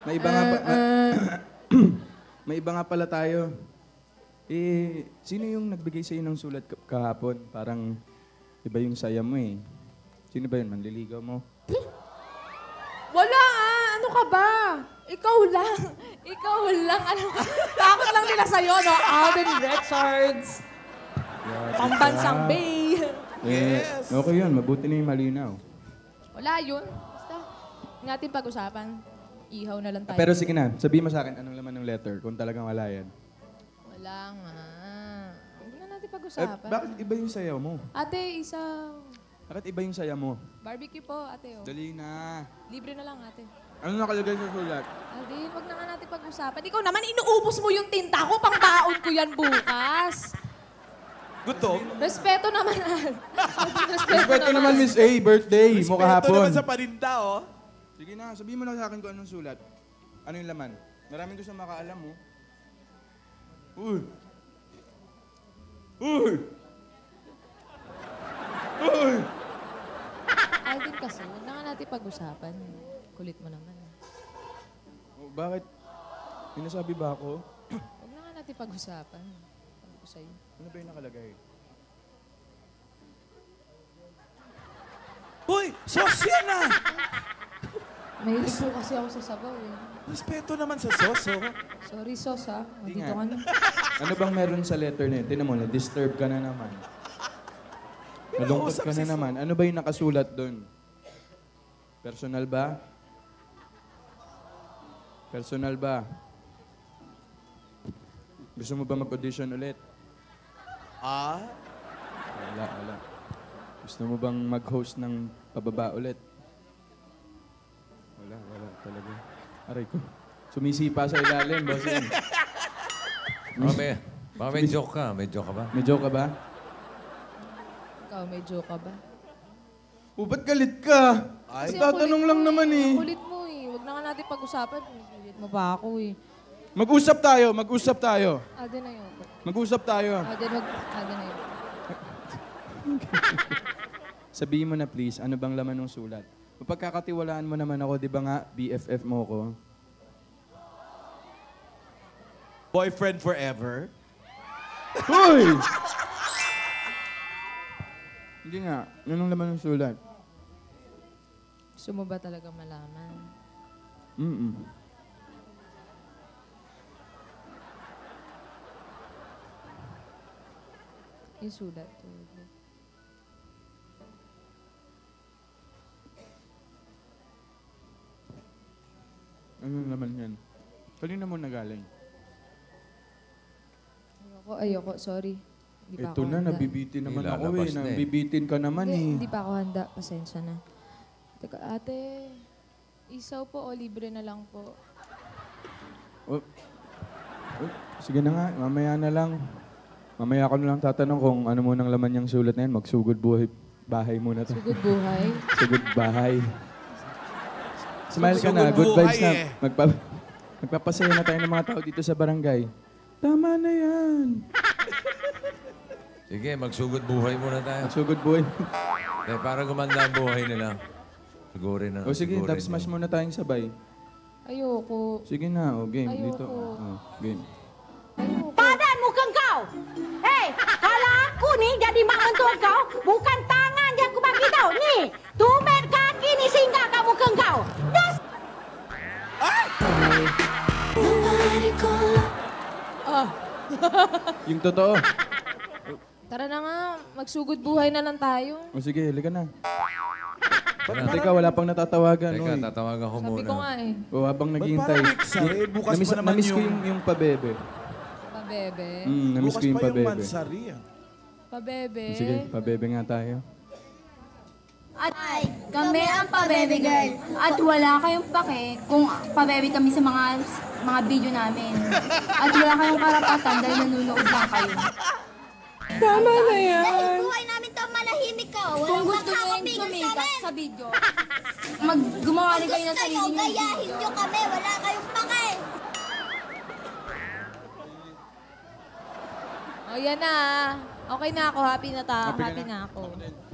May iba nga may iba nga pala tayo. Sino yung nagbigay sa'yo ng sulat kahapon? Parang iba yung saya mo eh. Sino ba yun? Manliligaw mo? Wala Ano ka ba? Ikaw lang. Ikaw lang. Ano? Takot lang nila sa'yo, no? Alden Richards. Pambansang Bay. Yes. Okay yun. Mabuti na yung malinaw. Wala yun. Basta, yung ating pag-usapan, ihaw na lang tayo. Pero sige na, sabihin mo sa akin anong laman ng letter kung talagang wala yan. Wala nga. Huwag na natin pag-usapan. Bakit iba yung sayaw mo? Ate, isang Bakit iba yung saya mo? barbecue po, ate. Oh. Dali na. Libre na lang, ate. Ano nakalagay sa sulat? Alden, wag na nga natin pag-usapan. Ikaw naman, inuubos mo yung tinta ko. Pang-baon ko yan bukas. Gutom? Respeto naman, Al. Respeto naman, Miss A. Birthday mo Respeto kahapon. naman sa paninda, oh. Sige na, sabihin mo na sa akin kung anong sulat. Ano yung laman? Maraming gusto makaalam mo. Uy! Uy! Uy! Alden kasi, wag na nga natin pag-usapan. Kulit mo naman. Oh, bakit? May nasabi ba ako? Wag na nga natin pag-usapan. Ano ko sa'yo? Ano ba yung nakalagay? Uy! Sauce yan ah! Mahilig po kasi ako sa sabaw eh. Respeto naman sa sauce, oh. Sorry, Sos ha. Hindi Nandito nga. ka na. Ano bang meron sa letter na yun? Tinan mo, na-disturb ka na naman. Nalungkot ka na naman. Ano ba yung nakasulat doon? Personal ba? Personal ba? Gusto mo ba mag-audition ulit? Ah? Wala. Gusto mo bang mag-host ng pababa ulit? Wala talaga. Aray ko. Sumisipa sa ilalim, bossing. Baka may joke ka. May joke ka ba? May joke ka ba? Ikaw, may joke ka ba? Ba't galit ka? Ay. Tatanong lang naman eh. Ang kulit mo eh. Wag na nga natin pag-usapan. Kulit mo ba ako eh. Mag-usap tayo. Alden na yun. Mag-usap tayo. Alden na yun. Sabihin mo na please, ano bang laman ng sulat? Mapagkakatiwalaan mo naman ako, di ba nga, BFF mo ko? Boyfriend forever? Hoy! Hindi nga, anong laman ng sulat? Gusto mo ba talaga malaman? Mm-mm. Yung sulat. Anong laman yan? Kanina mo nagaling. Ayoko. Sorry. Hindi pa Ito ako na, handa. nabibitin naman ako Lalabas eh. na eh. Nabibitin ka naman Hindi eh. pa ako handa. Pasensya na. Teka, ate. Isaw po o libre na lang po. Oh. Oh, sige na nga, mamaya na lang. Mamaya ako na lang tatanong kung ano munang laman niyang sulat na yan. Magsugod bahay muna to. Sugod buhay. Sugod bahay. Smile ka na, Sugod good vibes buhay na. Magpapasaya na tayo ng mga tao dito sa barangay. Tama na yan. Sige, magsugod buhay muna tayo. Magsugod buhay. Para gumanda ang buhay nila. Sigurin na. O sige, sigurin dub smash muna tayong sabay. Ayoko. Sige na, o game. Ayoko. Dito. Oh, game. Ayoko. Padan mukhang kau. Hei, kalau aku nih jadi mak mentua kau, bukan tangan yang aku bagi kau. Nih, tumit kaki ni singgah kat muka kau. Das. Yung totoo. Tara na nga. Magsugod buhay na lang tayo. O sige, halika na. Teka, wala pang natatawagan. Teka, oy. tatawagan ko Sabi muna. ko nga eh. O habang naghihintay. parang Miksari? Bukas pa naman Namiss ko yung- yung pabebe. Pabebe. Namiss Bukas ko yung pa yung pabebe. mansari, ah. Pabebe. Sige, pabebe nga tayo. At kami ang pabebe girl. At wala kayong pake kung pabebe kami sa mga video namin. At wala kayong karapatan dahil nanonood lang kayo. Tama na yan. Dahil buhay namin to manahimik ka. Kung Walang gusto nyo yung makakapigil sa sumikat amin. sa video, gumawa rin kayo ng Gusto sarili nyo, nyo gayahin video. nyo kami. Wala kayong pake. O yan na. Okay na ako. Happy na Happy ka Happy na? na ako. Ako din.